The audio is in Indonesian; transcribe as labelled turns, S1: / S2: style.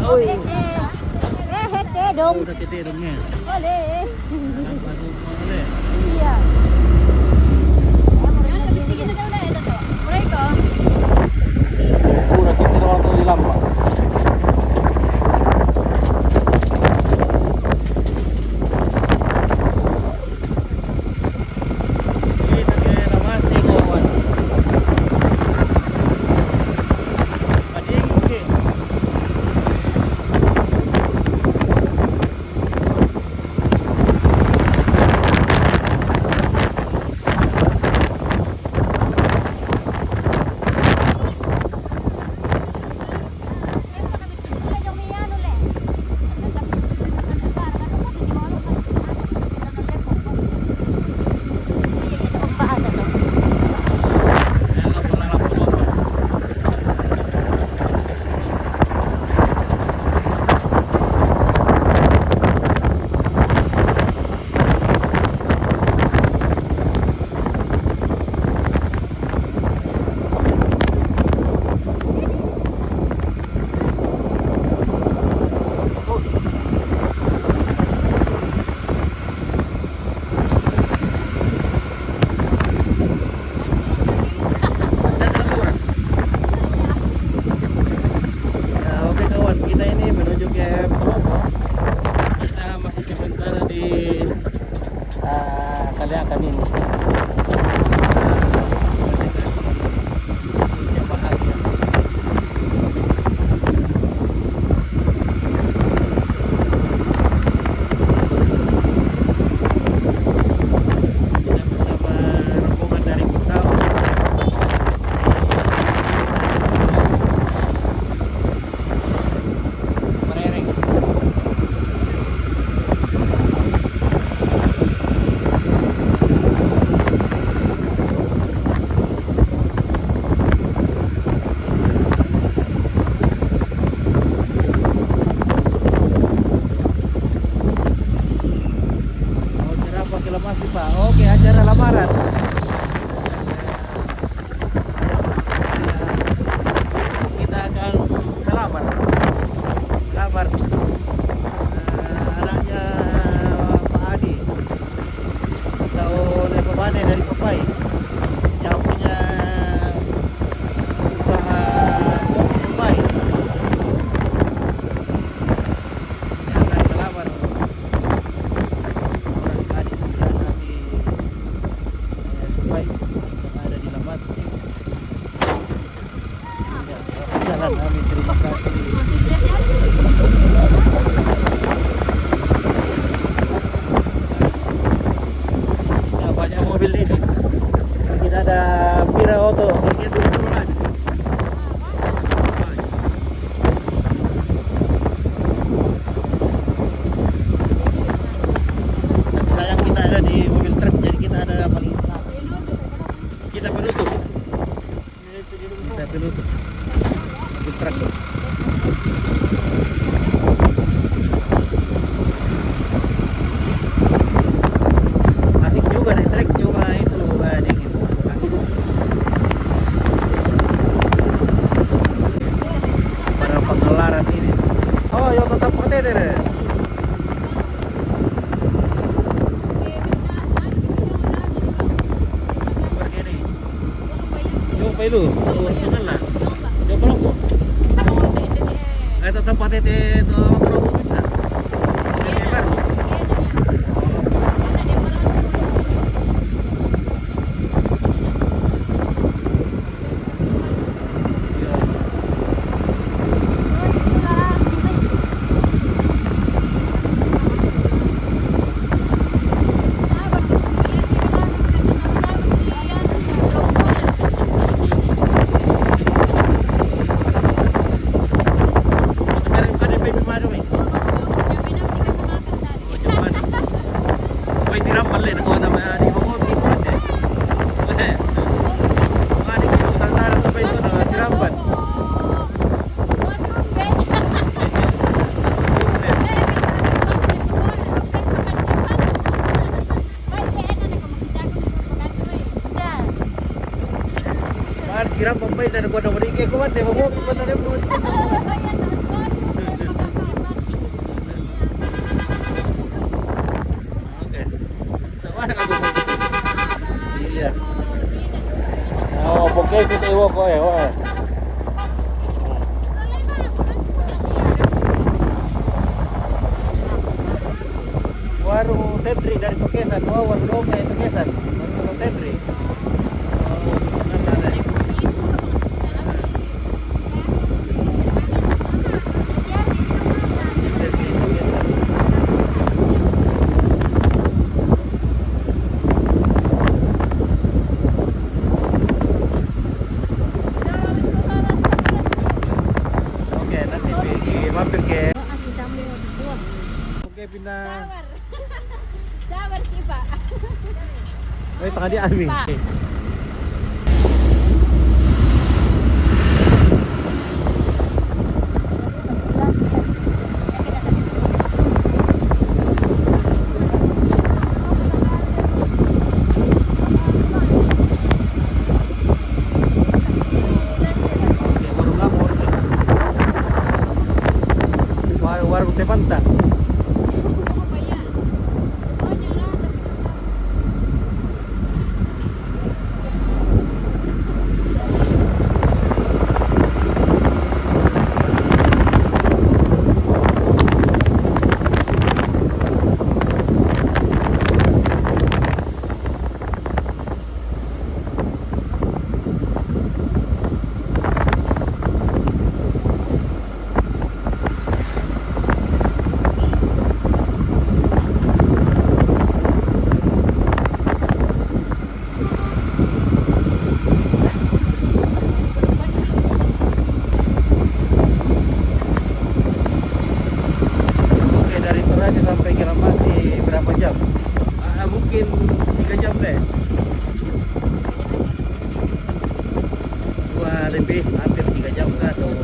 S1: Uy.
S2: Hete dong.
S1: Udah titik dongnya.
S2: Boleh.
S1: Boleh.
S2: Iya.
S1: Udah titik waktu di lampak. Kaliakan ini. Masih Pak. Oke, acara lamaran. Kita akan melamar. Lamar anaknya Pak Adi. Tahun Epobane dari Sopai. Yang punya usaha kopi Sopai. Yang akan melamar. Ada di Lamas jalan kami, terima kasih. Ya, banyak mobil ini. Kita ada Pira Auto, ini dulu aja. Tapi sayang kita ada di mobil truk, jadi kita ada paling kita penutup mobil truk. Asik juga naik truk, cuma itu dingin. Para pengelaran ini, oh yo tetap pakai deh. Pailu, urusan lah. Dia kelompok. Itu tempat itu kelompok bisa. Ini baru. Kira pembay na nagwa na marigay ko man, di ba mo? Di ba na rin mo? kayak kita iwo ko eh. Wah. Warung Tedri dari Tokesan, warung Doka itu Tokesan. Warung Tedri. Oke, nanti mampir ke. Oke, pindah.
S2: Sabar sih Pak.
S1: Tengah di Ami.
S2: Pak.
S1: Warung Tepanta. Sampai kira masih berapa jam? Mungkin 3 jam deh. 2 lebih, hampir 3 jam kan? Atau